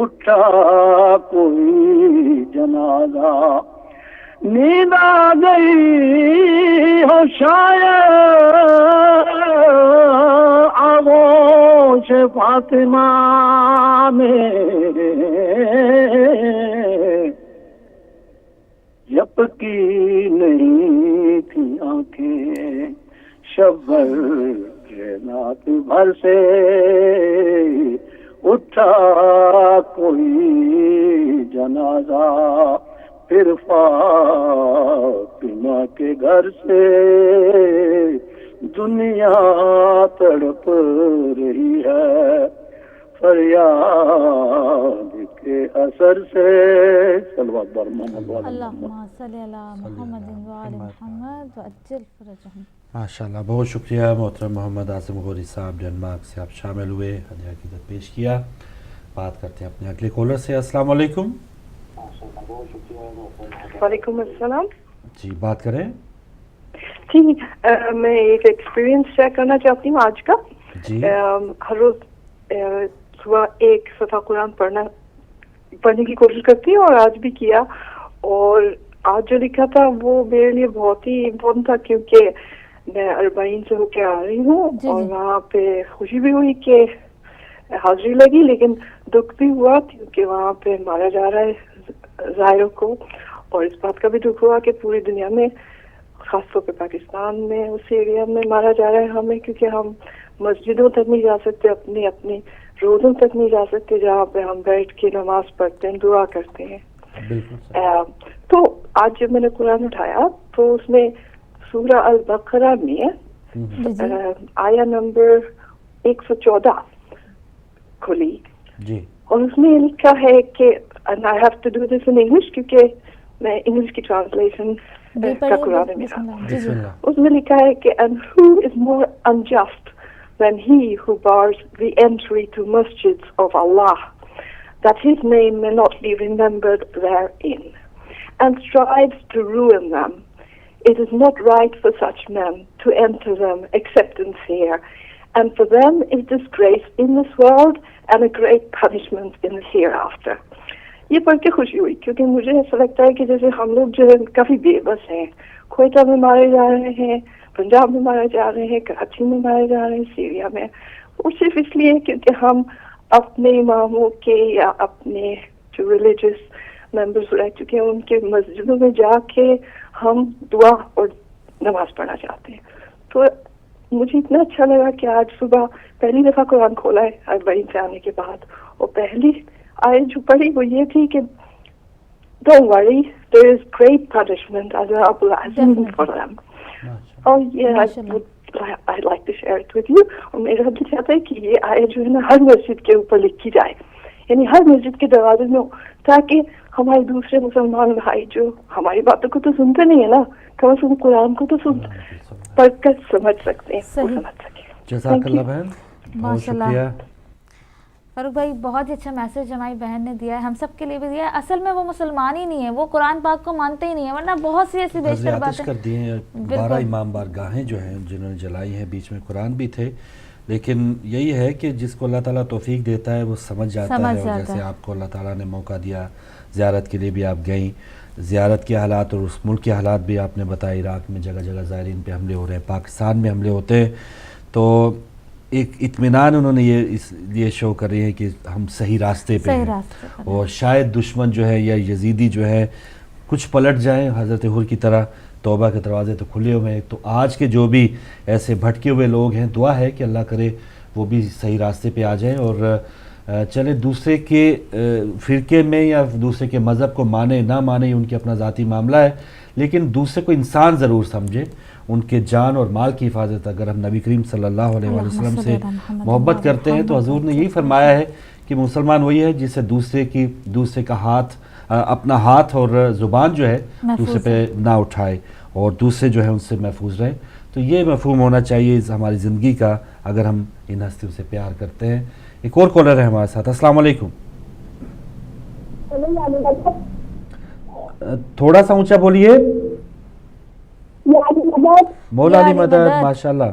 اٹھا کوئی جنازہ نیند آ گئی ہو شاید آغوش فاطمہ میں جب کی نہیں تھی آنکھیں شبر کے رات بھر سے اٹھا کوئی جنازہ پھر فاطمہ کے گھر سے دنیا تڑپ رہی ہے فریاد کے اثر سے صلوات بر محمد اللہم صلی علی محمد و آل محمد وعجل فرجہم. ماشاءاللہ، بہت شکریہ محترم محمد اعظم غوری صاحب ڈنمارک سے آپ شامل ہوئے، ہدیہ عقیدت پیش کیا. بات کرتے ہیں اپنے اگلے کالر سے. السلام علیکم. وعلیکم السلام. جی بات کریں. جی میں ایک ایکسپیرینس شیئر کرنا چاہتی ہوں آج کا. جی ہر روز صبح ایک صفحہ قرآن پڑھنے کی کوشش کرتی ہوں اور آج بھی کیا. اور آج جو لکھا تھا وہ میرے لیے بہت ہی امپورٹنٹ تھا کیونکہ میں 40 سے ہو کے آ رہی ہوں اور وہاں پہ خوشی بھی ہوئی کہ حاضری لگی، لیکن دکھ بھی ہوا کیونکہ وہاں پہ مارا جا رہا ہے ظاہروں کو، اور اس بات کا بھی دکھ ہوا کہ پوری دنیا میں خاص طور پہ پاکستان میں اس ایریا میں مارا جا رہا ہے ہمیں، کیونکہ ہم مسجدوں تک نہیں جا سکتے، اپنی روزوں تک نہیں جا سکتے جہاں پہ ہم بیٹھ کے نماز پڑھتے ہیں، دعا کرتے ہیں. تو آج جب میں نے قرآن اٹھایا تو اس میں سورہ البقرہ میں آیا نمبر 114 کھلی اور اس میں لکھا ہے کہ and I have to do this in English کیونکہ میں انگلش کی ٹرانسلیشن کا قرآن ہے میرا. اس میں لکھا ہے کہ and who is more unjust than he who bars the entry to masjids of Allah that his name may not be remembered therein and strives to ruin them. It is not right for such men to enter them except in fear, and for them is disgrace in this world and a great punishment in the hereafter. یہ پڑھ کے خوشی ہوئی کیونکہ مجھے ایسا لگتا ہے کہ جیسے ہم لوگ جو ہے کافی بے بس ہیں. کوئٹہ میں مارے جا رہے ہیں، پنجاب میں مارے جا رہے ہیں، کراچی میں مارے جا رہے ہیں، سیریا میں، وہ صرف اس لیے کیونکہ ہم اپنے اماموں کے یا اپنے جو ریلیجس ممبرس رہ چکے ہیں ان کے مسجدوں میں جا کے ہم دعا اور نماز پڑھنا چاہتے ہیں. تو مجھے اتنا اچھا لگا کہ آج صبح پہلی دفعہ قرآن کھولا ہے 40 سے آنے کے بعد، اور پہلی آیت جو پڑھی وہ یہ تھی کہ don't worry, there is great punishment as Rabbul Azim for them. اور یہ I'd like to share it with you. اور میرا دل چاہتا ہے کہ یہ آیت جو ہے نا ہر مسجد کے اوپر لکھی جائے، یعنی ہر مسجد کے دروازے میں، تاکہ ہمارے دوسرے مسلمان بھائی جو ہماری باتوں کو تو سنتے نہیں ہے نا، کم از کم قرآن کو تو پڑھ کر سمجھ سکتے ہیں، سمجھ سکیں. جزاک اللہ بہن، بہت شکریہ. فاروق بھائی بہت ہی اچھا میسج ہماری بہن نے دیا ہے، ہم سب کے لیے بھی دیا ہے. اصل میں وہ مسلمان ہی نہیں ہے، وہ قرآن پاک کو مانتے ہی نہیں ہیں، ورنہ بہت سی ایسی بیشتر باتیں کر دی ہیں. 12 امام بارگاہیں جو ہیں جنہوں نے جلائی ہیں، بیچ میں قرآن بھی تھے، لیکن یہی ہے کہ جس کو اللہ تعالیٰ توفیق دیتا ہے وہ سمجھ جاتا ہے. اور جیسے آپ کو اللہ تعالیٰ نے موقع دیا زیارت کے لیے بھی آپ گئیں، زیارت کے حالات اور اس ملک کے حالات بھی آپ نے بتایا. عراق میں جگہ جگہ زائرین پہ حملے ہو رہے ہیں، پاکستان میں حملے ہوتے ہیں، تو ایک اطمینان انہوں نے یہ شو کر رہی ہے کہ ہم صحیح راستے پہ ہیں. اور شاید دشمن جو ہے یا یزیدی جو ہے کچھ پلٹ جائیں حضرت حر کی طرح. توبہ کے دروازے تو کھلے ہوئے ہیں. تو آج کے جو بھی ایسے بھٹکے ہوئے لوگ ہیں، دعا ہے کہ اللہ کرے وہ بھی صحیح راستے پہ آ جائیں اور چلے دوسرے کے فرقے میں یا دوسرے کے مذہب کو مانے نہ مانے، ان کے اپنا ذاتی معاملہ ہے، لیکن دوسرے کو انسان ضرور سمجھے. ان کے جان اور مال کی حفاظت، اگر ہم نبی کریم صلی اللہ علیہ وسلم سے محبت کرتے ہیں تو حضور نے یہی فرمایا ہے کہ مسلمان وہی ہے جسے دوسرے کا ہاتھ، اپنا ہاتھ اور زبان جو ہے دوسرے پہ نہ اٹھائے اور دوسرے جو ہے ان سے محفوظ رہے. تو یہ مفہوم ہونا چاہیے ہماری زندگی کا اگر ہم ان ہستیوں سے پیار کرتے ہیں. ایک اور کالر ہے ہمارے ساتھ. السلام علیکم. تھوڑا سا اونچا بولیے. مولا علی مدد. ماشاء اللہ.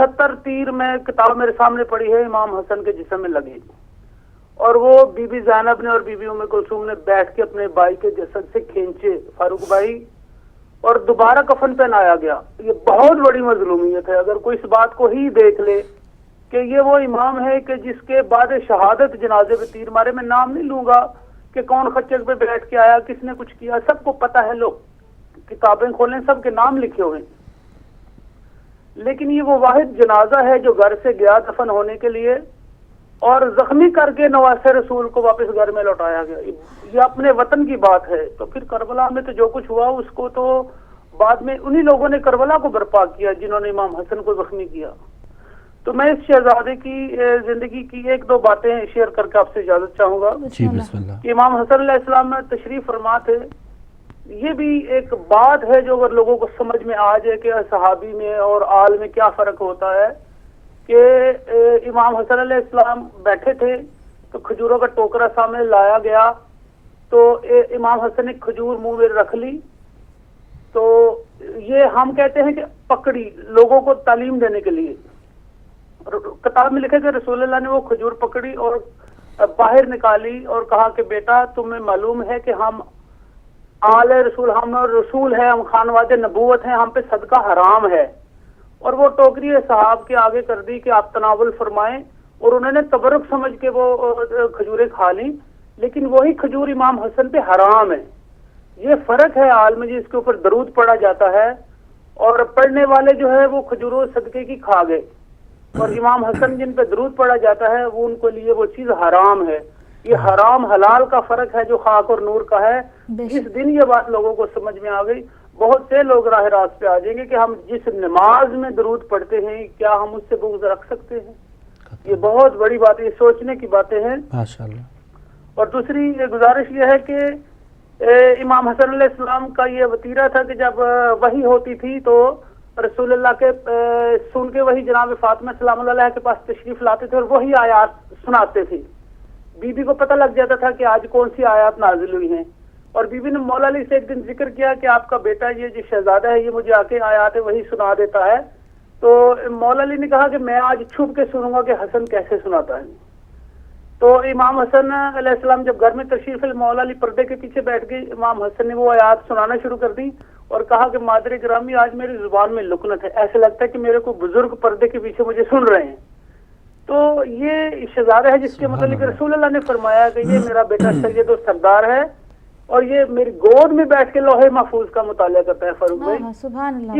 70 تیر میں کتاب میرے سامنے پڑی ہے امام حسن کے جسم میں لگے, اور وہ بی بی زینب نے اور بی بی ام کلثوم نے بیٹھ کے اپنے بھائی کے جسد سے کھینچے فاروق بھائی, اور دوبارہ کفن پہنایا گیا. یہ بہت بڑی مظلومیت ہے. اگر کوئی اس بات کو ہی دیکھ لے کہ یہ وہ امام ہے کہ جس کے بعد شہادت جنازے پہ تیر مارے, میں نام نہیں لوں گا کہ کون خچر پہ بیٹھ کے آیا, کس نے کچھ کیا, سب کو پتہ ہے, لوگ کتابیں کھولیں سب کے نام لکھے ہوئے, لیکن یہ وہ واحد جنازہ ہے جو گھر سے گیا دفن ہونے کے لیے اور زخمی کر کے نواسہ رسول کو واپس گھر میں لوٹایا گیا. یہ اپنے وطن کی بات ہے. تو پھر کربلا میں تو جو کچھ ہوا اس کو تو بعد میں انہی لوگوں نے کربلا کو برپا کیا جنہوں نے امام حسن کو زخمی کیا. تو میں اس شہزادے کی زندگی کی 1-2 باتیں شیئر کر کے آپ سے اجازت چاہوں گا. جی بسم اللہ. کہ امام حسن علیہ السلام میں تشریف فرما تھے. یہ بھی ایک بات ہے جو اگر لوگوں کو سمجھ میں آ جائے کہ صحابی میں اور آل میں کیا فرق ہوتا ہے, کہ امام حسن علیہ السلام بیٹھے تھے تو کھجوروں کا ٹوکرا سامنے لایا گیا, تو امام حسن نے کھجور منہ میں رکھ لی. تو یہ ہم کہتے ہیں کہ پکڑی لوگوں کو تعلیم دینے کے لیے. کتاب میں لکھے کہ رسول اللہ نے وہ کھجور پکڑی اور باہر نکالی اور کہا کہ بیٹا تمہیں معلوم ہے کہ ہم آل رسول, ہم رسول ہیں, ہم خانواد نبوت ہیں, ہم پہ صدقہ حرام ہے. اور وہ ٹوکری صحاب کے آگے کر دی کہ آپ تناول فرمائیں, اور انہوں نے تبرک سمجھ کے وہ کھجوریں کھا لیں, لیکن وہی کھجور امام حسن پہ حرام ہے. یہ فرق ہے آل میں جس کے اوپر درود پڑھا جاتا ہے, اور پڑھنے والے جو ہے وہ کھجوروں صدقے کی کھا گئے, اور امام حسن جن پہ درود پڑھا جاتا ہے وہ ان کے لیے وہ چیز حرام ہے. یہ حرام حلال کا فرق ہے جو خاک اور نور کا ہے. جس دن یہ بات لوگوں کو سمجھ میں آ گئی, بہت سے لوگ راہ راست پہ آ جائیں گے کہ ہم جس نماز میں درود پڑھتے ہیں کیا ہم اس سے بغض رکھ سکتے ہیں. یہ بہت بڑی بات ہے, یہ سوچنے کی باتیں ہیں ماشاءاللہ. اور دوسری گزارش یہ ہے کہ امام حسن علیہ السلام کا یہ وتیرہ تھا کہ جب وحی ہوتی تھی تو رسول اللہ کے سن کے وہی جناب فاطمہ سلام اللہ علیہ کے پاس تشریف لاتے تھے اور وہی آیات سناتے تھے. بی بی کو پتہ لگ جاتا تھا کہ آج کون سی آیات نازل ہوئی ہیں, اور بی بی نے مولا علی سے ایک دن ذکر کیا کہ آپ کا بیٹا یہ جو شہزادہ ہے یہ مجھے آ کے آیات وہی سنا دیتا ہے. تو مولا علی نے کہا کہ میں آج چھپ کے سنوں گا کہ حسن کیسے سناتا ہے. تو امام حسن علیہ السلام جب گھر میں تشریف لے, مولا علی پردے کے پیچھے بیٹھ گئی. امام حسن نے وہ آیات سنانا شروع کر دی اور کہا کہ مادر گرامی آج میری زبان میں لکنت ہے, ایسے لگتا ہے کہ میرے کو بزرگ پردے کے پیچھے مجھے سن رہے ہیں. تو یہ شہزادہ ہے جس کے متعلق رسول اللہ نے فرمایا کہ یہ میرا بیٹا سید و سردار ہے, اور یہ میری گود میں بیٹھ کے لوح محفوظ کا مطالعہ کرتا ہے. فاروق بھائی,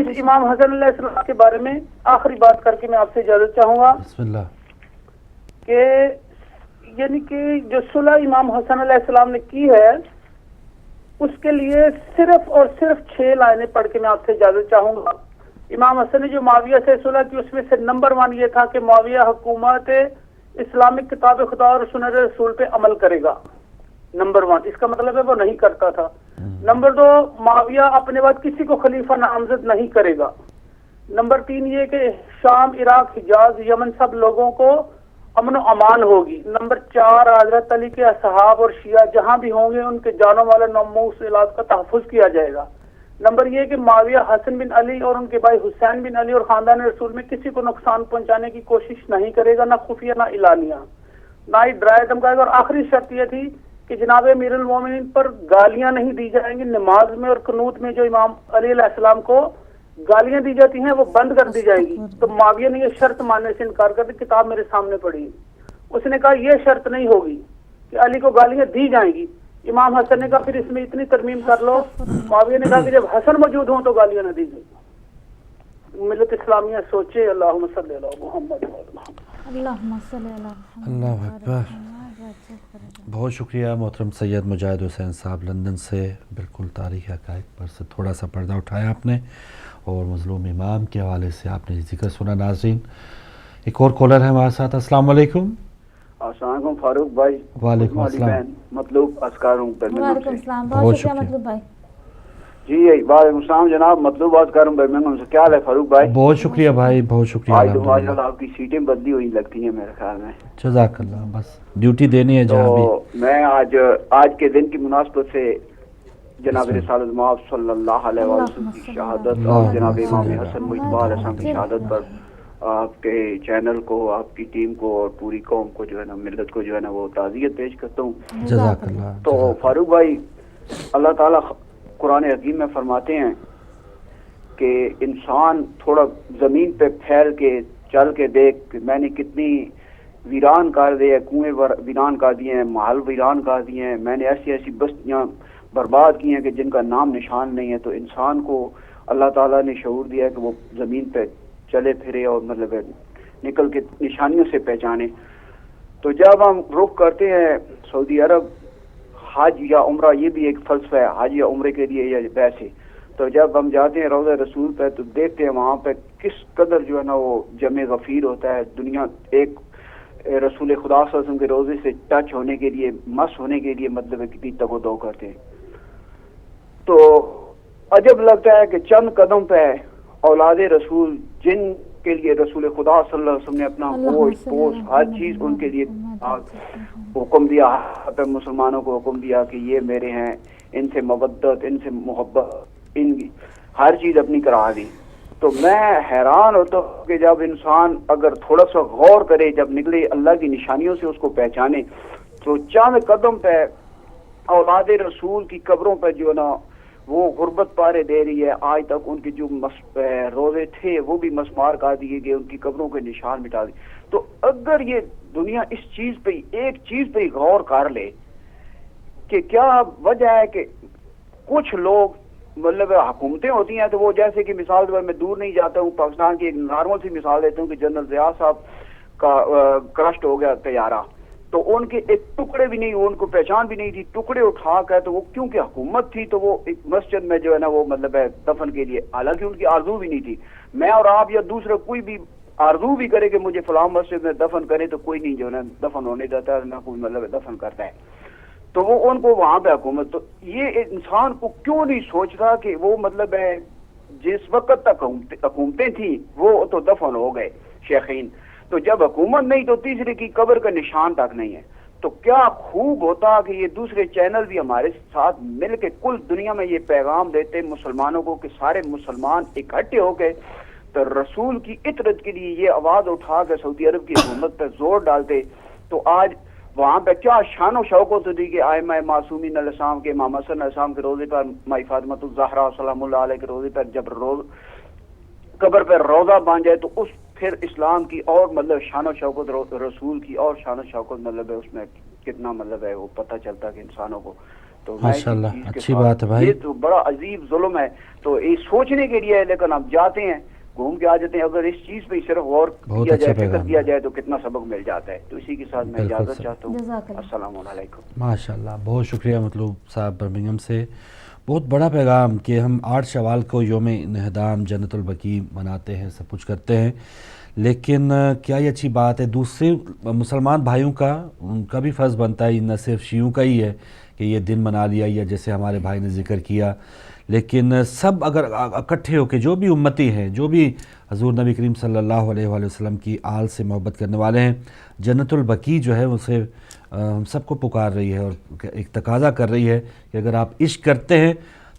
اس امام حسن علیہ السلام کے بارے میں آخری بات کر کے میں آپ سے اجازت چاہوں گا بسم اللہ. کہ یعنی کہ جو صلح امام حسن علیہ السلام نے کی ہے اس کے لیے صرف اور صرف 6 لائنیں پڑھ کے میں آپ سے اجازت چاہوں گا. امام حسن نے جو معاویہ سے صلح کی اس میں سے نمبر 1 یہ تھا کہ معاویہ حکومت اسلامک کتاب خدا اور سنت رسول پہ عمل کرے گا. نمبر 1, اس کا مطلب ہے وہ نہیں کرتا تھا. نمبر 2, معاویہ اپنے بعد کسی کو خلیفہ نامزد نہیں کرے گا. نمبر 3 یہ کہ شام, عراق, حجاز, یمن سب لوگوں کو امن و امان ہوگی. نمبر 4, حضرت علی کے اصحاب اور شیعہ جہاں بھی ہوں گے ان کے جانوں والا ناموس اولاد کا تحفظ کیا جائے گا. نمبر یہ کہ معاویہ حسن بن علی اور ان کے بھائی حسین بن علی اور خاندان رسول میں کسی کو نقصان پہنچانے کی کوشش نہیں کرے گا, نہ خفیہ نہ اعلانیہ, نہ ہی ڈرائے دھمکائے گا. اور آخری شرط یہ تھی کہ جناب امیر المومنین پر گالیاں نہیں دی جائیں گی. نماز میں اور قنوت میں جو امام علی علیہ السلام کو گالیاں دی جاتی ہیں وہ بند کر دی جائے گی. تو معاویہ نے یہ شرط ماننے سے انکار کر دی. کتاب میرے سامنے پڑھی, اس نے کہا یہ شرط نہیں ہوگی کہ علی کو گالیاں دی جائیں گی. امام حسن نے کہا پھر اس میں اتنی ترمیم کر لو. معاویہ نے کہا کہ جب حسن موجود ہوں تو گالیاں نہ دی جائیں. ملت اسلامیہ سوچے. اللہم صلی علی محمد. اللہ اکبر. بہت شکریہ محترم سید مجاہد حسین صاحب لندن سے. بالکل تاریخ حقائق پر سے تھوڑا سا پردہ اٹھایا آپ نے, اور مظلوم امام کے حوالے سے آپ نے ذکر سنا. ناظرین, ایک اور کالر ہے ہمارے ساتھ. السلام علیکم. السلام علیکم فاروق بھائی. وعلیکم السلام. مطلوب اسکار ہوں. وعلیکم السلام. بہت شکریہ مطلوب بھائی. جی وعلیکم السلام جناب. مطلوب اسکار ہوں برمنگھم سے. کیا حال ہے فاروق بھائی؟ بہت شکریہ بھائی, بہت شکریہ. آپ کی سیٹیں بدلی ہوئی لگتی ہیں میرے خیال میں. جزاک اللہ. بس ڈیوٹی دینی ہے جہاں بھی. میں آج کے دن کی مناسبت سے جناب رسالت مآب صلی اللہ علیہ وسلم کی شہادت اور جناب امام حسن مجتبی علیہ السلام کی شہادت پر آپ کے چینل کو, آپ کی ٹیم کو اور پوری قوم کو جو ہے نا, ملت کو جو ہے نا وہ تعزیت پیش کرتا ہوں. جزاک اللہ. تو فاروق بھائی, اللہ تعالیٰ قرآن حکیم میں فرماتے ہیں کہ انسان تھوڑا زمین پہ پھیل کے چل کے دیکھ کہ میں نے کتنی ویران کر دیے, کنویں ویران کر دیے ہیں, محل ویران کر دیے ہیں, میں نے ایسی ایسی بستیاں برباد کی ہیں کہ جن کا نام نشان نہیں ہے. تو انسان کو اللہ تعالیٰ نے شعور دیا ہے کہ وہ زمین پہ چلے پھرے اور مطلب نکل کے نشانیوں سے پہچانے. تو جب ہم رخ کرتے ہیں سعودی عرب, حج یا عمرہ, یہ بھی ایک فلسفہ ہے, حج یا عمرے کے لیے یا ویسے, تو جب ہم جاتے ہیں روضہ رسول پہ تو دیکھتے ہیں وہاں پہ کس قدر جو ہے نا وہ جمع غفیر ہوتا ہے. دنیا ایک رسول خدا صلی اللہ علیہ وسلم کے روزے سے ٹچ ہونے کے لیے, مس ہونے کے لیے مطلب کتنی تگ و دو کرتے ہیں. تو عجب لگتا ہے کہ چند قدم پہ اولاد رسول, جن کے لیے رسول خدا صلی اللہ علیہ وسلم نے اپنا گوشت پوست ہر چیز ان کے لیے حکم دیا, مسلمانوں کو حکم دیا کہ یہ میرے ہیں, ان سے مودت, ان سے محبت, ان کی ہر چیز اپنی کرا دی. تو میں حیران ہوتا ہوں کہ جب انسان اگر تھوڑا سا غور کرے, جب نکلے اللہ کی نشانیوں سے اس کو پہچانے, تو چند قدم پہ اولاد رسول کی قبروں پہ جو ہے نا وہ غربت پارے دے رہی ہے. آج تک ان کے جو روزے تھے وہ بھی مسمار کر دیے گئے, ان کی قبروں کے نشان مٹا دیے. تو اگر یہ دنیا اس چیز پہ, ایک چیز پہ غور کر لے کہ کیا وجہ ہے کہ کچھ لوگ مطلب حکومتیں ہوتی ہیں, تو وہ جیسے کہ مثال کے طور میں دور نہیں جاتا ہوں, پاکستان کی ایک نارمل سی مثال دیتا ہوں کہ جنرل ضیاء صاحب کا کرشٹ ہو گیا طیارہ, تو ان کے ایک ٹکڑے بھی نہیں, ان کو پہچان بھی نہیں تھی, ٹکڑے اٹھا کر, تو وہ کیونکہ حکومت تھی تو وہ ایک مسجد میں جو ہے نا وہ مطلب ہے دفن کے لیے, حالانکہ ان کی آرزو بھی نہیں تھی. میں اور آپ یا دوسرے کوئی بھی آرزو بھی کرے کہ مجھے فلاں مسجد میں دفن کرے, تو کوئی نہیں جو ہے نا دفن ہونے دیتا ہے, نہ کوئی مطلب دفن کرتا ہے. تو وہ ان کو وہاں پہ حکومت, تو یہ انسان کو کیوں نہیں سوچتا کہ وہ مطلب ہے جس وقت تک حکومتیں تھیں وہ تو دفن ہو گئے شیخین, تو جب حکومت نہیں تو تیسرے کی قبر کا نشان تک نہیں ہے. تو کیا خوب ہوتا کہ یہ دوسرے چینل بھی ہمارے ساتھ مل کے کل دنیا میں یہ پیغام دیتے مسلمانوں کو کہ سارے مسلمان اکٹھے ہو کے تو رسول کی اطاعت کے لیے یہ آواز اٹھا کے سعودی عرب کی حکومت پہ زور ڈالتے, تو آج وہاں پہ کیا شان و شوکت ہوتی کہ ائمہ معصومین علیہ السلام کے, امام حسن علیہ السلام کے روزے پر, مائی فاطمہ الزہرا سلام اللہ علیہ کے روزے پر جب قبر پہ روزہ باندھ جائے, تو اس پھر اسلام کی اور مطلب شان و شوکت, رسول کی اور شان و شوکت مطلب ہے اس میں کتنا مطلب ہے وہ پتہ چلتا کہ انسانوں کو. تو ماشاءاللہ اچھی بات ہے بھائی, یہ تو بڑا عجیب ظلم ہے. تو یہ سوچنے کے لیے ہے, لیکن آپ جاتے ہیں گھوم کے آ جاتے ہیں. اگر اس چیز پہ صرف غور کیا جائے, فکر کیا جائے تو کتنا سبق مل جاتا ہے. تو اسی کے ساتھ میں اجازت چاہتا ہوں. السلام علیکم. ماشاءاللہ, بہت شکریہ مطلوب صاحب برمنگھم سے. بہت بڑا پیغام کہ ہم 8 شوال کو یوم انہدام جنت البقیع مناتے ہیں, سب کچھ کرتے ہیں, لیکن کیا یہ اچھی بات ہے دوسرے مسلمان بھائیوں کا, ان کا بھی فرض بنتا ہے, نہ صرف شیعوں کا ہی ہے کہ یہ دن منا لیا, یا جیسے ہمارے بھائی نے ذکر کیا, لیکن سب اگر اکٹھے ہو کے جو بھی امتی ہیں, جو بھی حضور نبی کریم صلی اللہ علیہ وآلہ وسلم کی آل سے محبت کرنے والے ہیں, جنت البقیع جو ہے اسے ہم سب کو پکار رہی ہے اور ایک تقاضا کر رہی ہے کہ اگر آپ عشق کرتے ہیں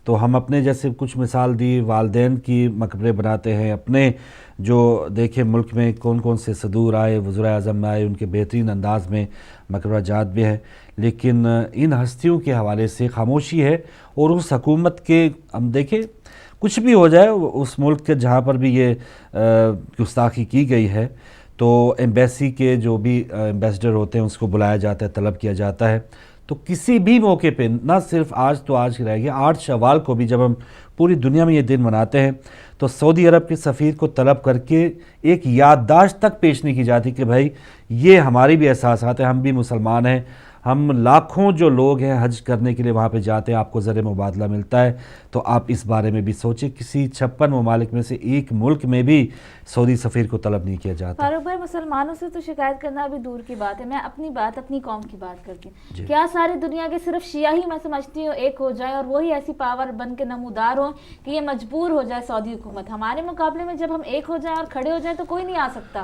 تو ہم اپنے جیسے کچھ مثال دی, والدین کی مقبرے بناتے ہیں, اپنے جو دیکھیں ملک میں کون کون سے صدور آئے, وزراء اعظم آئے, ان کے بہترین انداز میں مقبرہ جات بھی ہے, لیکن ان ہستیوں کے حوالے سے خاموشی ہے. اور اس حکومت کے ہم دیکھیں کچھ بھی ہو جائے اس ملک کے جہاں پر بھی یہ گستاخی کی گئی ہے, تو ایمبیسی کے جو بھی ایمبیسڈر ہوتے ہیں اس کو بلایا جاتا ہے, طلب کیا جاتا ہے. تو کسی بھی موقع پہ, نہ صرف آج تو آج رہ گیا, 8 شوال کو بھی جب ہم پوری دنیا میں یہ دن مناتے ہیں تو سعودی عرب کے سفیر کو طلب کر کے ایک یادداشت تک پیش نہیں کی جاتی کہ بھائی یہ ہماری بھی احساسات ہیں, ہم بھی مسلمان ہیں, ہم لاکھوں جو لوگ ہیں حج کرنے کے لیے وہاں پہ جاتے ہیں, آپ کو زر مبادلہ ملتا ہے. تو آپ اس بارے میں بھی سوچیں, کسی 56 ممالک میں سے ایک ملک میں بھی سعودی سفیر کو طلب نہیں کیا جاتا. فاروق بھائی, مسلمانوں سے تو شکایت کرنا بھی دور کی بات ہے, میں اپنی بات اپنی قوم کی بات کرتی ہوں. کیا ساری دنیا کے صرف شیعہ ہی میں سمجھتی ہوں ایک ہو جائیں اور وہی ایسی پاور بن کے نمودار ہوں کہ یہ مجبور ہو جائے سعودی حکومت؟ ہمارے مقابلے میں جب ہم ایک ہو جائیں اور کھڑے ہو جائیں تو کوئی نہیں آ سکتا.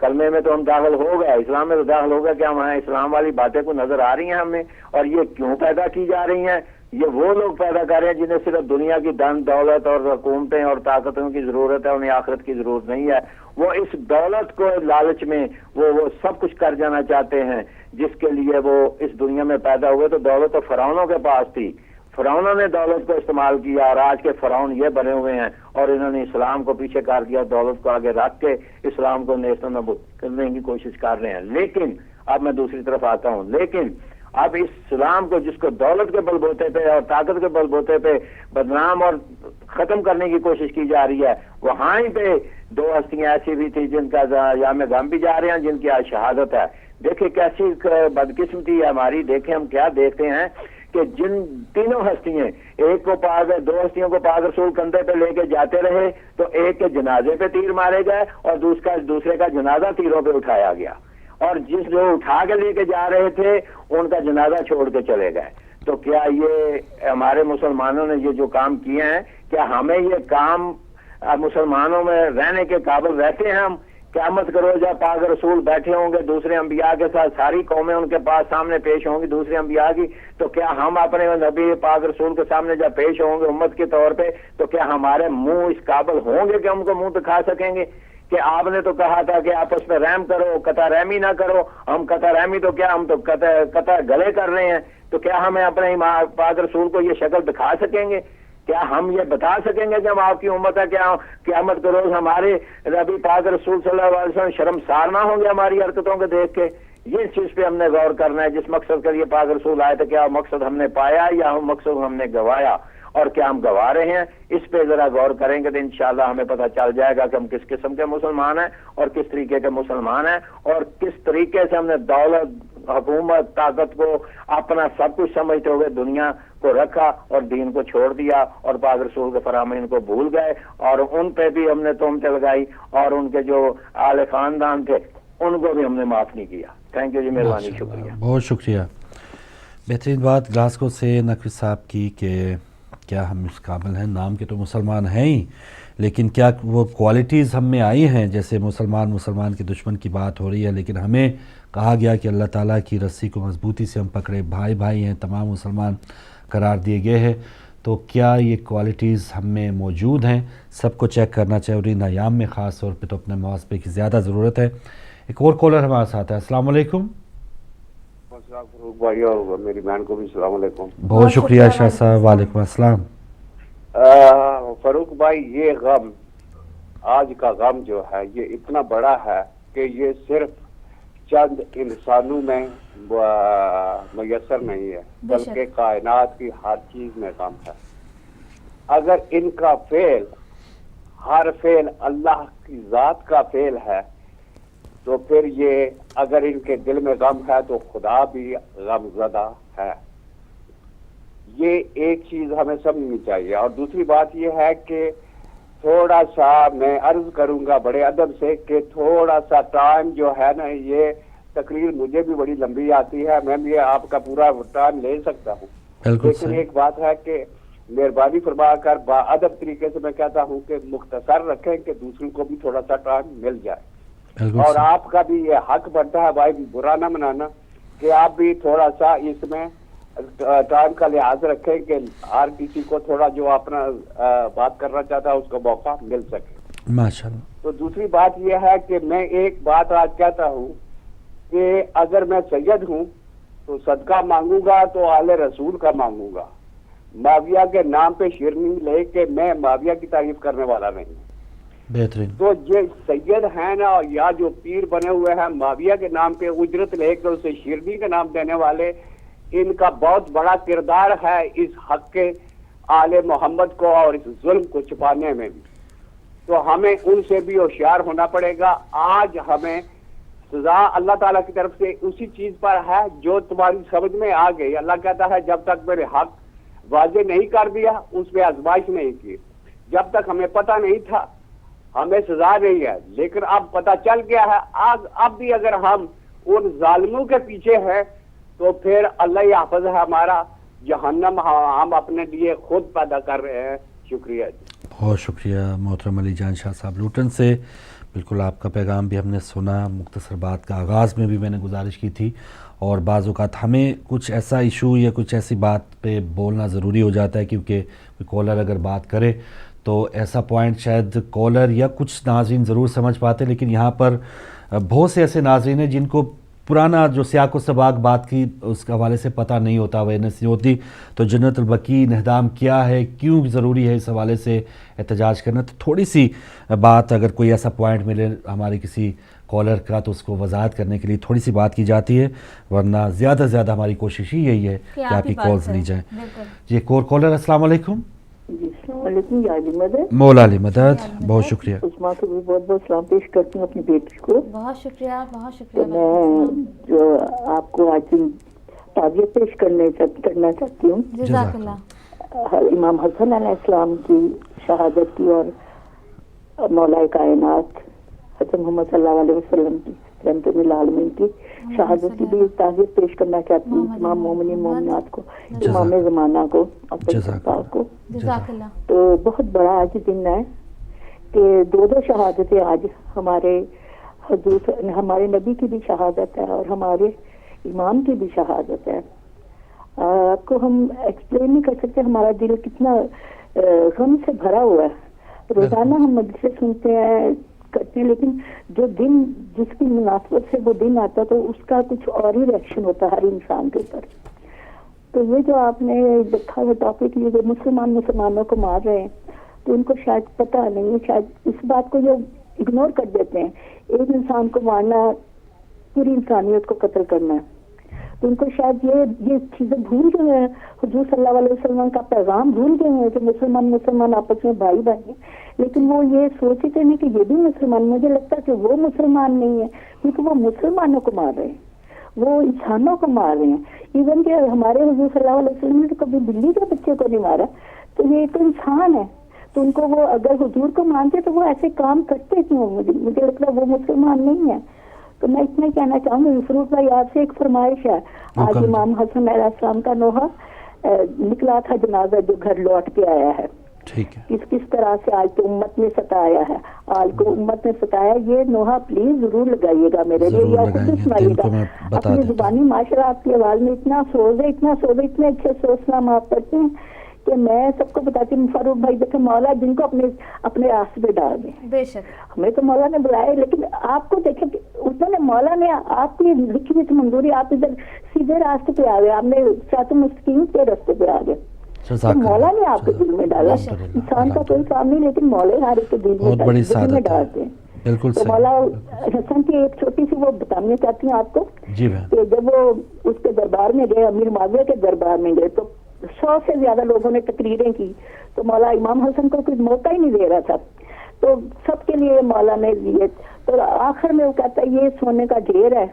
کلمے میں تو ہم داخل ہو گئے, اسلام میں تو داخل ہو گئے, کیا وہاں اسلام والی باتیں کو نظر آ رہی ہیں ہمیں؟ اور یہ کیوں پیدا کی جا رہی ہیں؟ یہ وہ لوگ پیدا کر رہے ہیں جنہیں صرف دنیا کی دن دولت اور حکومتیں اور طاقتوں کی ضرورت ہے, انہیں آخرت کی ضرورت نہیں ہے. وہ اس دولت کو لالچ میں وہ سب کچھ کر جانا چاہتے ہیں جس کے لیے وہ اس دنیا میں پیدا ہوئے. تو دولت تو فرعونوں کے پاس تھی, فرعونوں نے دولت کو استعمال کیا, اور آج کے فرعون یہ بنے ہوئے ہیں, اور انہوں نے اسلام کو پیچھے کر دیا, دولت کو آگے رکھ کے اسلام کو نیست و نابود کرنے کی کوشش کر رہے ہیں. لیکن اب میں دوسری طرف آتا ہوں, لیکن اب اسلام کو جس کو دولت کے بل بوتے پہ اور طاقت کے بل بوتے پہ بدنام اور ختم کرنے کی کوشش کی جا رہی ہے, وہاں ہی پہ دو ہستیاں ایسی بھی تھی جن کا یام غم بھی جا رہے ہیں, جن کی آج شہادت ہے. دیکھیں کیسی بدقسمتی ہے ہماری. دیکھیں ہم کیا دیکھتے ہیں کہ جن تینوں ہستیاں, ایک کو دو ہستیوں کو پاک رسول کندھے پہ لے کے جاتے رہے تو ایک کے جنازے پہ تیر مارے گئے اور دوسرے کا جنازہ تیروں پہ اٹھایا گیا, اور جس جو اٹھا کے لے کے جا رہے تھے ان کا جنازہ چھوڑ کے چلے گئے. تو کیا یہ ہمارے مسلمانوں نے یہ جو کام کیے ہیں, کیا ہمیں یہ کام مسلمانوں میں رہنے کے قابل رہتے ہیں ہم؟ قیامت کرو جب پاک رسول بیٹھے ہوں گے دوسرے انبیاء کے ساتھ, ساری قومیں ان کے پاس سامنے پیش ہوں گی دوسرے انبیاء کی, تو کیا ہم اپنے نبی پاک رسول کے سامنے جب پیش ہوں گے امت کے طور پہ, تو کیا ہمارے منہ اس قابل ہوں گے کہ ہم کو منہ دکھا سکیں گے کہ آپ نے تو کہا تھا کہ آپ اس پہ رحم کرو, قطع رحمی نہ کرو. ہم قطع رحمی تو کیا, ہم تو قطع گلے کر رہے ہیں. تو کیا ہمیں اپنے پاک رسول کو یہ شکل دکھا سکیں گے؟ کیا ہم یہ بتا سکیں گے کہ ہم آپ کی امت ہے؟ کیا قیامت کے روز ہمارے نبی پاک رسول صلی اللہ علیہ وسلم شرمسار نہ ہوں گے ہماری حرکتوں کو دیکھ کے؟ یہ چیز پہ ہم نے غور کرنا ہے. جس مقصد کے لیے پاک رسول آئے تھے, کیا مقصد ہم نے پایا یا مقصد ہم نے گوایا, اور کیا ہم گوا رہے ہیں؟ اس پہ ذرا غور کریں گے تو انشاءاللہ ہمیں پتہ چل جائے گا کہ ہم کس قسم کے مسلمان ہیں اور کس طریقے کے مسلمان ہیں, اور کس طریقے سے ہم نے دولت, حکومت, طاقت کو اپنا سب کچھ سمجھتے ہوئے دنیا کو رکھا اور دین کو چھوڑ دیا, اور پاک رسول کے فرامین کو بھول گئے, اور ان پہ بھی ہم نے تہمتیں لگائی, اور ان کے جو اہل خاندان تھے ان کو بھی ہم نے معاف نہیں کیا. تھینک یو جی, مہربانی, شکریہ. بہت شکریہ. بہترین بات گلاسکو سے نقوی صاحب کی کہ کیا ہم اس قابل ہیں؟ نام کے تو مسلمان ہیں ہی, لیکن کیا وہ کوالٹیز ہم میں آئی ہیں؟ جیسے مسلمان کے دشمن کی بات ہو رہی ہے, لیکن ہمیں کہا گیا کہ اللہ تعالیٰ کی رسی کو مضبوطی سے ہم پکڑے, بھائی ہیں, تمام مسلمان قرار دیے گئے ہیں. تو کیا یہ کوالٹیز ہم میں موجود ہیں؟ سب کو چیک کرنا چاہیے, اور ان ایام میں خاص طور پہ تو اپنے محاسبے کی زیادہ ضرورت ہے. ایک اور کالر ہمارے ساتھ ہے. السلام علیکم. فاروق بھائی اور میری بہن کو بھی السلام علیکم. بہت شکریہ شاہ صاحب. وعلیکم السلام. فاروق بھائی, یہ غم, آج کا غم جو ہے یہ اتنا بڑا ہے کہ یہ صرف چند انسانوں میں میسر نہیں ہے, بلکہ کائنات کی ہر چیز میں غم ہے. اگر ان کا فعل, ہر فعل اللہ کی ذات کا فعل ہے, تو پھر یہ اگر ان کے دل میں غم ہے تو خدا بھی غم زدہ ہے. یہ ایک چیز ہمیں سمجھنی چاہیے. اور دوسری بات یہ ہے کہ تھوڑا سا میں عرض کروں گا بڑے ادب سے کہ تھوڑا سا ٹائم جو ہے نا, یہ تقریر مجھے بھی بڑی لمبی آتی ہے, میں بھی آپ کا پورا ٹائم لے سکتا ہوں, لیکن ایک بات ہے کہ مہربانی فرما کر با ادب طریقے سے میں کہتا ہوں کہ مختصر رکھیں کہ دوسروں کو بھی تھوڑا سا ٹائم مل جائے. اور آپ کا بھی یہ حق بنتا ہے بھائی, برا نہ منانا, کہ آپ بھی تھوڑا سا اس میں ٹائم کا لحاظ رکھیں کہ ہر کسی کو تھوڑا جو اپنا بات کرنا چاہتا ہے اس کو موقع مل سکے. ماشاءاللہ. تو دوسری بات یہ ہے کہ میں ایک بات آج کہتا ہوں کہ اگر میں سید ہوں تو صدقہ مانگوں گا تو آل رسول کا مانگوں گا. معاویہ کے نام پہ شیرنی لے کے میں معاویہ کی تعریف کرنے والا نہیں. بہترین. تو یہ سید ہیں نا, یا جو پیر بنے ہوئے ہیں معاویہ کے نام پہ اجرت لے کے اسے شیرنی کا نام دینے والے, ان کا بہت بڑا کردار ہے اس حق کے آل محمد کو اور اس ظلم کو چھپانے میں بھی. تو ہمیں ان سے بھی ہوشیار ہونا پڑے گا. آج ہمیں سزا اللہ تعالیٰ کی طرف سے اسی چیز پر ہے جو تمہاری سمجھ میں آ گئی. اللہ کہتا ہے جب تک میرے حق واضح نہیں کر دیا اس پہ آزمائش نہیں کی, جب تک ہمیں پتہ نہیں تھا ہمیں سزا نہیں ہے, لیکن اب پتہ چل گیا ہے. اب بھی اگر ہم ان ظالموں کے پیچھے ہیں تو پھر اللہ حافظ ہے ہمارا, جہنم ہم اپنے لیے خود پیدا کر رہے ہیں. شکریہ جی. بہت شکریہ محترم علی جان شاہ صاحب لوٹن سے. بالکل آپ کا پیغام بھی ہم نے سنا. مختصر بات کا آغاز میں بھی میں نے گزارش کی تھی, اور بعض اوقات ہمیں کچھ ایسا ایشو یا کچھ ایسی بات پہ بولنا ضروری ہو جاتا ہے, کیونکہ کوئی کالر اگر بات کرے تو ایسا پوائنٹ شاید کالر یا کچھ ناظرین ضرور سمجھ پاتے, لیکن یہاں پر بہت سے ایسے ناظرین ہیں جن کو پرانا جو سیاق و سباق بات کی اس کے حوالے سے پتہ نہیں ہوتا, اویئرنیس نہیں ہوتی. تو جنت البقیع انہدام کیا ہے, کیوں ضروری ہے اس حوالے سے احتجاج کرنا, تو تھوڑی سی بات اگر کوئی ایسا پوائنٹ ملے ہماری کسی کالر کا تو اس کو وضاحت کرنے کے لیے تھوڑی سی بات کی جاتی ہے, ورنہ زیادہ سے زیادہ ہماری کوشش ہی یہی ہے کہ آپ کی کالز لی جائیں. جی ایک اور کالر. السلام علیکم. جی السلام علیکم. یا علی مدد, مولا علی مدد, بہت شکریہ. عثما کو بھی بہت بہت سلام پیش کرتی ہوں اپنی بیٹی کو. بہت شکریہ, بہت شکریہ. میں جو آپ کو آج تعزیت پیش کرنا چاہتی ہوں. جزاک اللہ. امام حسن علیہ السلام کی شہادت کی اور مولا کائنات حضرت محمد صلی اللہ علیہ وسلم کی رحمت للعالمین کی شہادت کی بھی تعزیت پیش کرنا چاہتی ہوں تمام مومنین مومنات کو, امام زمانہ کو, کو. تو بہت بڑا آج دن ہے کہ دو شہادتیں آج ہمارے حضور ہمارے نبی کی بھی شہادت ہے اور ہمارے امام کی بھی شہادت ہے. آپ کو ہم ایکسپلین نہیں کر سکتے ہمارا دل کتنا غم سے بھرا ہوا ہے. روزانہ ہم مجلسیں سنتے ہیں کرتے ہیں, لیکن جو دن جس کی مناسبت سے وہ دن آتا تو اس کا کچھ اور ہی ریئیکشن ہوتا ہے ہر انسان کے اوپر. تو یہ جو آپ نے دیکھا وہ ٹاپک یہ جو مسلمانوں کو مار رہے ہیں, تو ان کو شاید پتہ نہیں ہے, شاید اس بات کو جو اگنور کر دیتے ہیں. ایک انسان کو مارنا پوری انسانیت کو قتل کرنا ہے. تو ان کو شاید یہ چیزیں بھول گئے ہیں, حضور صلی اللہ علیہ وسلم کا پیغام بھول گئے ہیں کہ مسلمان آپس میں بھائی بھائی ہیں, لیکن وہ یہ سوچتے نہیں کہ یہ بھی مسلمان. مجھے لگتا ہے کہ وہ مسلمان نہیں ہے کیونکہ وہ مسلمانوں کو مار رہے ہیں, وہ انسانوں کو مار رہے ہیں. ایون کہ ہمارے حضور صلی اللہ علیہ وسلم نے تو کبھی بلی کے بچے کو نہیں مارا, تو یہ ایک انسان ہے. تو ان کو وہ اگر حضور کو مانتے تو وہ ایسے کام کرتے کیوں؟ مجھے لگتا ہے وہ مسلمان نہیں ہے. تو میں اتنا کہنا چاہوں گی فروخ بھائی آپ سے ایک فرمائش ہے. آج امام حسن علیہ السلام کا نوحہ نکلا تھا جنازہ جو گھر لوٹ کے آیا ہے. کس طرح سے آج تو امت نے ستایا ہے, آج کو امت نے ستایا. یہ نوحہ پلیز ضرور لگائیے گا میرے لیے, یا خود سنائیے گا اپنی زبانی. ماشاءاللہ آپ کی آواز میں اتنا سوز ہے, اتنے اچھے سوچنا آپ کرتے ہیں کہ میں سب کو بتاتی ہوں. فاروق بھائی دیکھیں مولا جن کو اپنے راستے پہ ڈال دیں. بے شک ہمیں تو مولا نے بلایا, لیکن آپ کو دیکھیں انہوں نے مولا نے آپ کی لکھی ہوئی منظوری, آپ ادھر سیدھے راستے پہ آ گئے, آپ نے صراط مستقیم کے راستے پہ آ گئے. تو مولا نے آپ کے دل میں ڈالا. انسان کا کوئی کام نہیں, لیکن مولا ہر ایک کے دل میں ڈالتے ہیں. تو مولا حسن کی ایک چھوٹی سی وہ بتانا چاہتی ہوں آپ کو کہ جب وہ اس کے دربار میں گئے, امیر معاویہ کے دربار میں گئے, تو 100 سے زیادہ لوگوں نے تقریریں کی, تو مولا امام حسن کو کوئی موقع ہی نہیں دے رہا تھا. تو سب کے لیے مولا نے دیے. تو آخر میں وہ کہتا ہے یہ سونے کا ڈھیر ہے,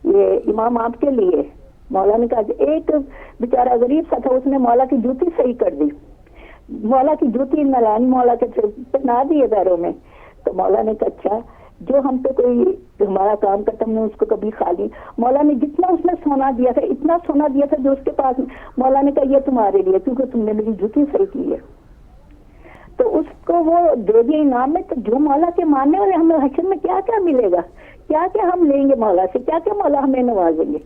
یہ امام آپ کے لیے. مولا نے کہا ایک بیچارہ غریب سا تھا, اس نے مولا کی جوتی صحیح کر دی. مولا کی جوتی نلانی مولا کے پہنا دیے پیروں میں. تو مولا نے کہا اچھا جو ہم پہ کوئی ہمارا کام کرتا ہم نے اس کو کبھی خالی. مولا نے جتنا اس میں سونا دیا تھا, اتنا سونا دیا تھا جو اس کے پاس, مولا نے کہا یہ تمہارے لیے کیونکہ تم نے میری جوتی صحیح کی ہے. تو اس کو وہ دے دیا انعام میں. تو جو مولا کے ماننے والے ہمیں حشر میں کیا کیا ملے گا, کیا کیا ہم لیں گے مولا سے, کیا کیا مولا ہمیں نوازیں گے.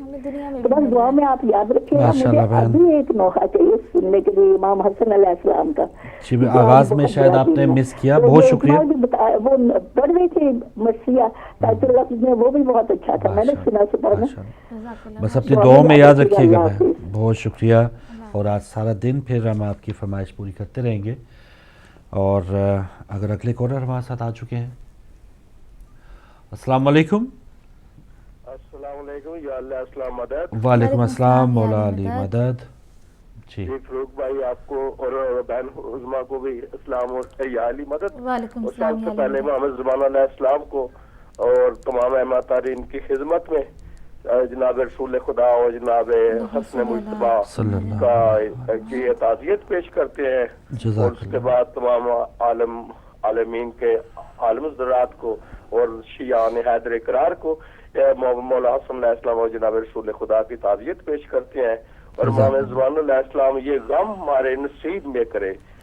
تو بس دعا میں آپ یاد رکھیں گا. مجھے ابھی ایک نوحہ چاہیے سننے کے لیے امام حسن علیہ السلام کا. آغاز میں شاید آپ نے مس کیا, بہت شکریہ. وہ پڑھ رہی تھی مرثیہ تاج اللفظ میں, وہ بھی بہت اچھا تھا, میں نے سنا صبح میں. بس اپنی دعاؤں میں یاد رکھیے گا. بہت شکریہ. اور آج سارا دن پھر ہم آپ کی فرمائش پوری کرتے رہیں گے. اور اگر اگلے کالر ہمارے ساتھ آ چکے ہیں. السلام علیکم. السلام علیکم. یا اللہ السلام مدد. وعلیکم السلام مولا علی مدد. جی فروخ بھائی آپ کو اور بہن عظما کو بھی السلام اور یا علی مدد. وعلیکم السلام. سب سے پہلے محمد زمان علیہ السلام کو اور تمام احمدارین کی خدمت میں جناب رسول خدا اور جناب حسن مجتبیٰ کا کی تعزیت پیش کرتے ہیں. اور اس کے بعد تمام عالمین کے عالم ذرات کو اور شیعان حیدر اقرار کو مولا حسن علیہ السلام اور جناب رسول خدا کی تعزیت پیش کرتے ہیں. اور محمد زمان علیہ السلام یہ غم ہمارے نصیب میں کرے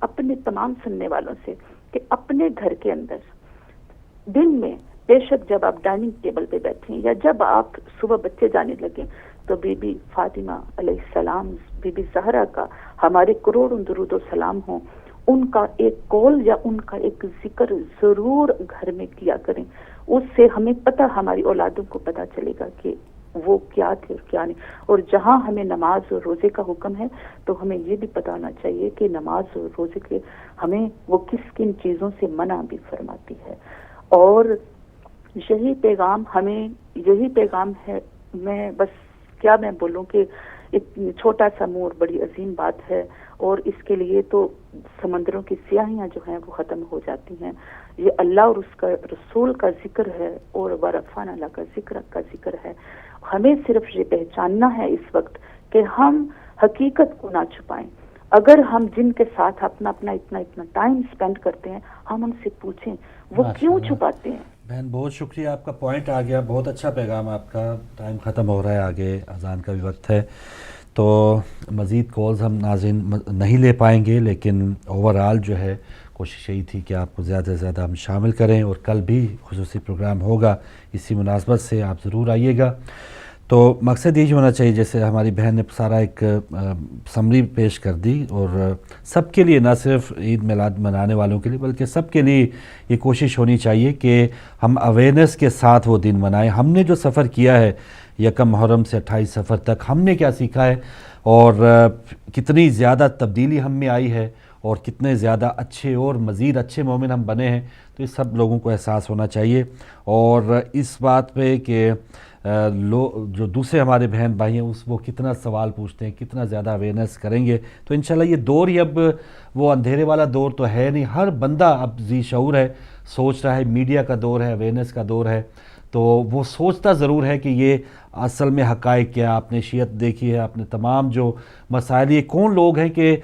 اپنے تمام سننے والوں سے کہ اپنے گھر کے اندر دن میں بے شک جب آپ ڈائننگ ٹیبل پہ بیٹھیں یا جب آپ صبح بچے جانے لگیں تو بی بی فاطمہ علیہ السلام، بی بی زہرا کا ہمارے کروڑوں درود و سلام ہوں، ان کا ایک کال یا ان کا ایک ذکر ضرور گھر میں کیا کریں. اس سے ہمیں پتہ، ہماری اولادوں کو پتہ چلے گا کہ وہ کیا تھے اور کیا نہیں. اور جہاں ہمیں نماز اور روزے کا حکم ہے تو ہمیں یہ بھی پتہ ہونا چاہیے کہ نماز اور روزے کے ہمیں وہ کس کن چیزوں سے منع بھی فرماتی ہے. اور یہی پیغام ہے. میں بس کیا میں بولوں کہ ایک چھوٹا سا منہ اور بڑی عظیم بات ہے، اور اس کے لیے تو سمندروں کی سیاہیاں جو ہیں وہ ختم ہو جاتی ہیں. یہ اللہ اور اس کا رسول کا ذکر ہے اور ورفعنا اللہ کا ذکر ہے. ہمیں صرف یہ پہچاننا ہے اس وقت کہ ہم حقیقت کو نہ چھپائیں. اگر ہم جن کے ساتھ اپنا اتنا ٹائم سپینڈ کرتے ہیں، ہم ان سے پوچھیں وہ کیوں چھپاتے ہیں. بہن بہت شکریہ، آپ کا پوائنٹ آ گیا، بہت اچھا پیغام آپ کا. ٹائم ختم ہو رہا ہے، آگے اذان کا بھی وقت ہے، تو مزید کالز ہم ناظرین نہیں لے پائیں گے، لیکن اوورآل جو ہے کوشش یہی تھی کہ آپ کو زیادہ سے زیادہ ہم شامل کریں، اور کل بھی خصوصی پروگرام ہوگا اسی مناسبت سے، آپ ضرور آئیے گا. تو مقصد یہی ہونا چاہیے، جیسے ہماری بہن نے سارا ایک سمری پیش کر دی، اور سب کے لیے، نہ صرف عید میلاد منانے والوں کے لیے بلکہ سب کے لیے یہ کوشش ہونی چاہیے کہ ہم اویئرنیس کے ساتھ وہ دن منائیں. ہم نے جو سفر کیا ہے 1 محرم سے 28 صفر تک، ہم نے کیا سیکھا ہے، اور کتنی زیادہ تبدیلی ہم میں آئی ہے، اور کتنے زیادہ اچھے اور مزید اچھے مومن ہم بنے ہیں. تو یہ سب لوگوں کو احساس ہونا چاہیے، اور اس بات پہ کہ جو دوسرے ہمارے بہن بھائی ہیں وہ کتنا سوال پوچھتے ہیں، کتنا زیادہ اویئرنیس کریں گے تو انشاءاللہ یہ دور ہی اب وہ اندھیرے والا دور تو ہے نہیں. ہر بندہ اب ذی شعور ہے، سوچ رہا ہے. میڈیا کا دور ہے، اویئرنیس کا دور ہے، تو وہ سوچتا ضرور ہے کہ یہ اصل میں حقائق کیا. آپ نے شیعت دیکھی ہے، آپ نے تمام جو مسائل، یہ کون لوگ ہیں کہ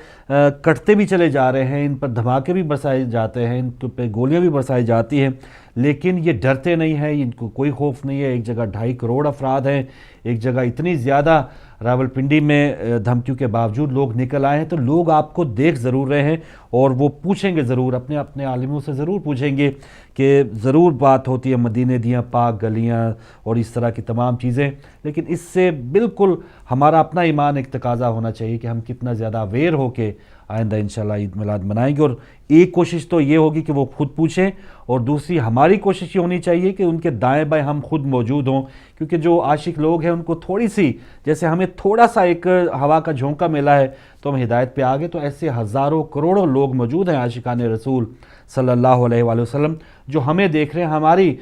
کٹتے بھی چلے جا رہے ہیں، ان پر دھماکے بھی برسائے جاتے ہیں، ان پہ گولیاں بھی برسائی جاتی ہیں، لیکن یہ ڈرتے نہیں ہیں، ان کو کوئی خوف نہیں ہے. ایک جگہ 2.5 کروڑ افراد ہیں، ایک جگہ اتنی زیادہ راولپنڈی میں دھمکیوں کے باوجود لوگ نکل آئے ہیں. تو لوگ آپ کو دیکھ ضرور رہے ہیں، اور وہ پوچھیں گے ضرور، اپنے عالموں سے ضرور پوچھیں گے کہ ضرور بات ہوتی ہے مدینے دیاں پاک گلیاں اور اس طرح کی تمام چیزیں، لیکن اس سے بالکل ہمارا اپنا ایمان ایک تقاضا ہونا چاہیے کہ ہم کتنا زیادہ اویئر ہو کے آئندہ انشاءاللہ عید میلاد منائیں گے. اور ایک کوشش تو یہ ہوگی کہ وہ خود پوچھیں، اور دوسری ہماری کوشش یہ ہونی چاہیے کہ ان کے دائیں بائیں ہم خود موجود ہوں، کیونکہ جو عاشق لوگ ہیں ان کو تھوڑی سی، جیسے ہمیں تھوڑا سا ایک ہوا کا جھونکا ملا ہے تو ہم ہدایت پہ آگے، تو ایسے ہزاروں کروڑوں لوگ موجود ہیں عاشقان رسول صلی اللہ علیہ وآلہ وسلم جو ہمیں دیکھ رہے ہیں، ہماری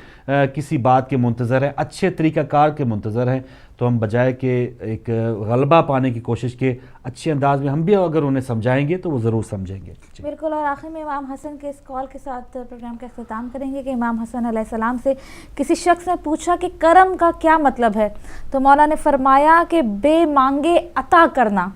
کسی بات کے منتظر ہیں، اچھے طریقہ کار کے منتظر ہیں. تو ہم بجائے کہ ایک غلبہ پانے کی کوشش کے اچھے انداز میں ہم بھی اگر انہیں سمجھائیں گے تو وہ ضرور سمجھیں گے. بالکل. اور آخر میں امام حسن کے اس کال کے ساتھ پروگرام کا اختتام کریں گے کہ امام حسن علیہ السلام سے کسی شخص نے پوچھا کہ کرم کا کیا مطلب ہے، تو مولا نے فرمایا کہ بے مانگے عطا کرنا.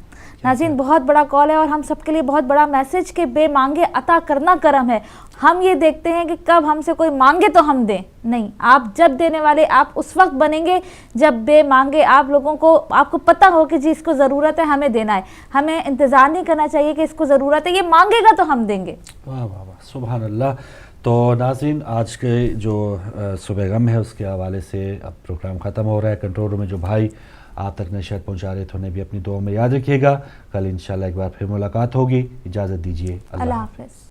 ناظرین بہت بڑا کال ہے اور ہم سب کے لیے بہت بڑا میسج کہ بے مانگے عطا کرنا کرم ہے. ہم یہ دیکھتے ہیں کہ کب ہم سے کوئی مانگے تو ہم دیں، نہیں، آپ جب دینے والے آپ اس وقت بنیں گے جب بے مانگے آپ لوگوں کو، آپ کو پتہ ہو کہ جی اس کو ضرورت ہے ہمیں دینا ہے. ہمیں انتظار نہیں کرنا چاہیے کہ اس کو ضرورت ہے، یہ مانگے گا تو ہم دیں گے. واہ واہ واہ، سبحان اللہ. تو ناظرین آج کے جو صبح غم ہے اس کے حوالے سے اب پروگرام ختم ہو رہا ہے. کنٹرول روم میں جو بھائی آپ تک نشریات پہنچا رہے تھے انہیں بھی اپنی دعاؤں میں یاد رکھیے گا. کل انشاءاللہ ایک بار پھر ملاقات ہوگی. اجازت دیجیے، اللہ حافظ.